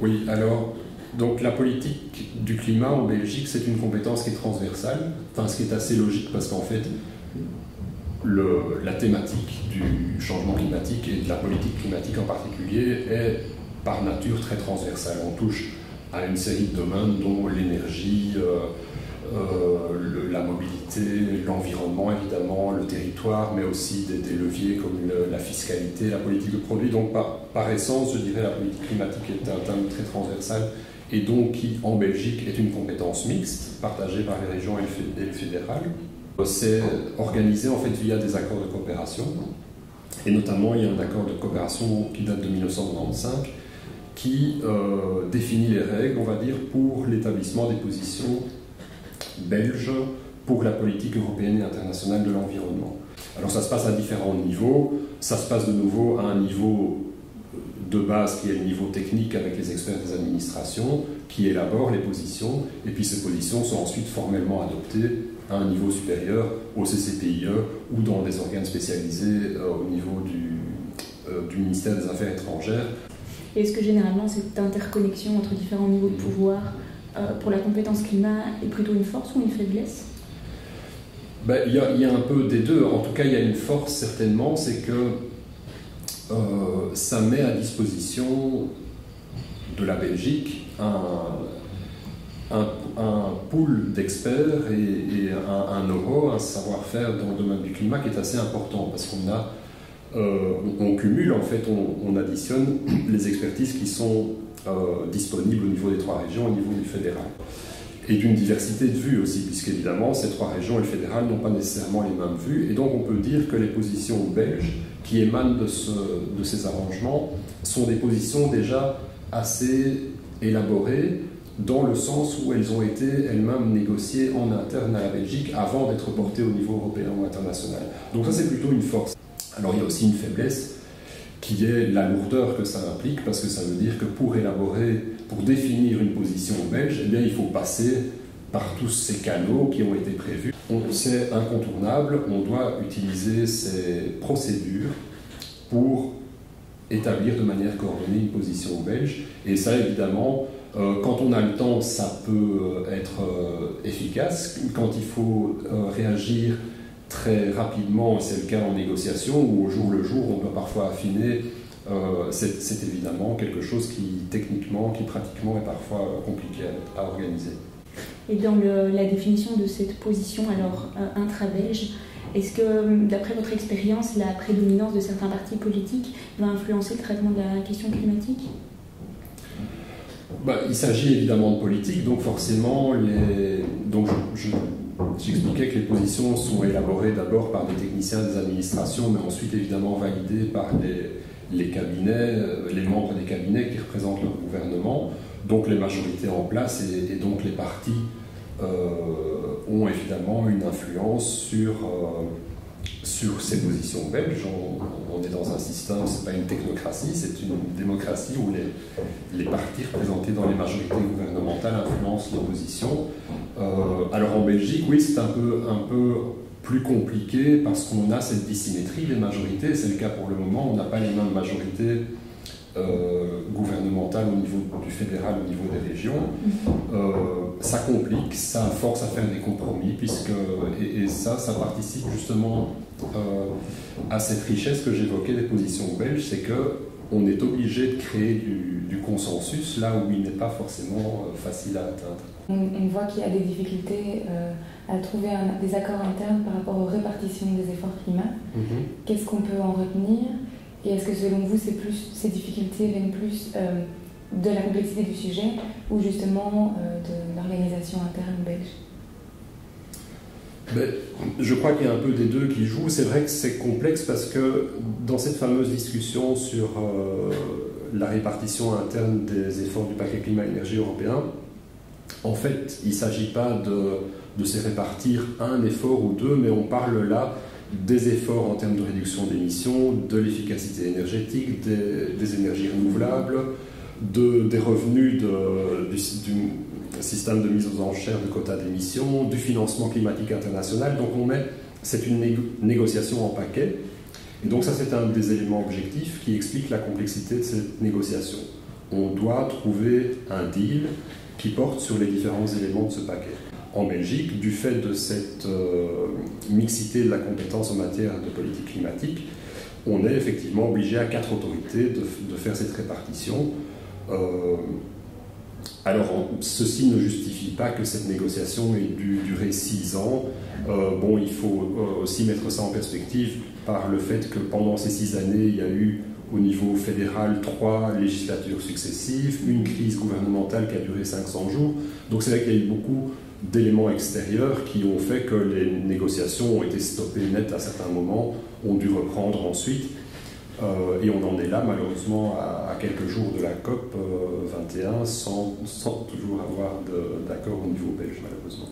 Oui, alors, donc la politique du climat en Belgique, c'est une compétence qui est transversale, enfin, ce qui est assez logique parce qu'en fait, la thématique du changement climatique et de la politique climatique en particulier est par nature très transversale. On touche à une série de domaines dont l'énergie, la mobilité, l'environnement évidemment, le territoire, mais aussi des leviers comme la fiscalité, la politique de produits. Donc par essence, je dirais, la politique climatique est un thème très transversal et donc qui, en Belgique, est une compétence mixte, partagée par les régions et le fédéral. C'est organisé en fait via des accords de coopération, et notamment il y a un accord de coopération qui date de 1995 qui définit les règles, on va dire, pour l'établissement des positions belges pour la politique européenne et internationale de l'environnement. Alors ça se passe à différents niveaux, ça se passe de nouveau à un niveau de base qui est le niveau technique avec les experts des administrations qui élaborent les positions, et puis ces positions sont ensuite formellement adoptées à un niveau supérieur au CCPIE ou dans des organes spécialisés au niveau du ministère des Affaires étrangères. Et est-ce que généralement cette interconnexion entre différents niveaux de pouvoir pour la compétence climat est plutôt une force ou une faiblesse? Il y a un peu des deux. En tout cas, il y a une force certainement, c'est que ça met à disposition de la Belgique un pool d'experts et un know-how, un savoir-faire dans le domaine du climat qui est assez important parce qu'on cumule, en fait, on additionne les expertises qui sont disponibles au niveau des trois régions, au niveau du fédéral. Et d'une diversité de vues aussi, puisqu'évidemment, ces trois régions et le fédéral n'ont pas nécessairement les mêmes vues. Et donc, on peut dire que les positions belges qui émanent de ces arrangements sont des positions déjà assez élaborées, dans le sens où elles ont été elles-mêmes négociées en interne à la Belgique avant d'être portées au niveau européen ou international. Donc ça, c'est plutôt une force. Alors, il y a aussi une faiblesse, qui est la lourdeur que ça implique, parce que ça veut dire que pour définir une position belge, eh bien, il faut passer par tous ces canaux qui ont été prévus. C'est incontournable, on doit utiliser ces procédures pour établir de manière coordonnée une position belge. Et ça, évidemment, quand on a le temps, ça peut être efficace. Quand il faut réagir très rapidement, c'est le cas en négociation, où au jour le jour, on doit parfois affiner. C'est évidemment quelque chose qui, techniquement, qui pratiquement est parfois compliqué à organiser. Et dans la définition de cette position alors intra-belge, est-ce que, d'après votre expérience, la prédominance de certains partis politiques va influencer le traitement de la question climatique ? Il s'agit évidemment de politique, donc forcément, j'expliquais que les positions sont élaborées d'abord par des techniciens des administrations, mais ensuite évidemment validées par les cabinets, les membres des cabinets qui représentent le gouvernement, donc les majorités en place, et donc les partis ont évidemment une influence sur ces positions belges. On est dans un système, ce n'est pas une technocratie, c'est une démocratie où les partis représentés dans les majorités gouvernementales influencent les positions. Alors en Belgique, oui, c'est un peu plus compliqué parce qu'on a cette dissymétrie des majorités. C'est le cas pour le moment, on n'a pas les mêmes majorités gouvernementales au niveau du fédéral, au niveau des régions. Ça complique, ça force à faire des compromis, et ça participe justement à cette richesse que j'évoquais des positions belges, c'est qu'on est obligé de créer du consensus là où il n'est pas forcément facile à atteindre. On voit qu'il y a des difficultés à trouver des accords internes par rapport aux répartitions des efforts climat. Qu'est-ce qu'on peut en retenir ? Et est-ce que selon vous, ces difficultés viennent plus de la complexité du sujet ou justement de l'organisation interne belge ? Je crois qu'il y a un peu des deux qui jouent. C'est vrai que c'est complexe parce que dans cette fameuse discussion sur la répartition interne des efforts du paquet climat-énergie européen, en fait, il ne s'agit pas de se répartir un effort ou deux, mais on parle là des efforts en termes de réduction d'émissions, de l'efficacité énergétique, des énergies renouvelables, des revenus du système de mise aux enchères de quotas d'émissions, du financement climatique international. Donc c'est une négociation en paquet. Et donc ça, c'est un des éléments objectifs qui explique la complexité de cette négociation. on doit trouver un deal qui porte sur les différents éléments de ce paquet. En Belgique, du fait de cette mixité de la compétence en matière de politique climatique, on est effectivement obligé à 4 autorités de faire cette répartition. Alors, ceci ne justifie pas que cette négociation ait dû durer 6 ans. Bon, il faut aussi mettre ça en perspective par le fait que pendant ces 6 années, il y a eu au niveau fédéral 3 législatures successives, une crise gouvernementale qui a duré 500 jours. Donc c'est vrai qu'il y a eu beaucoup d'éléments extérieurs qui ont fait que les négociations ont été stoppées net à certains moments, ont dû reprendre ensuite. Et on en est là, malheureusement, à quelques jours de la COP 21, sans toujours avoir d'accord au niveau belge, malheureusement.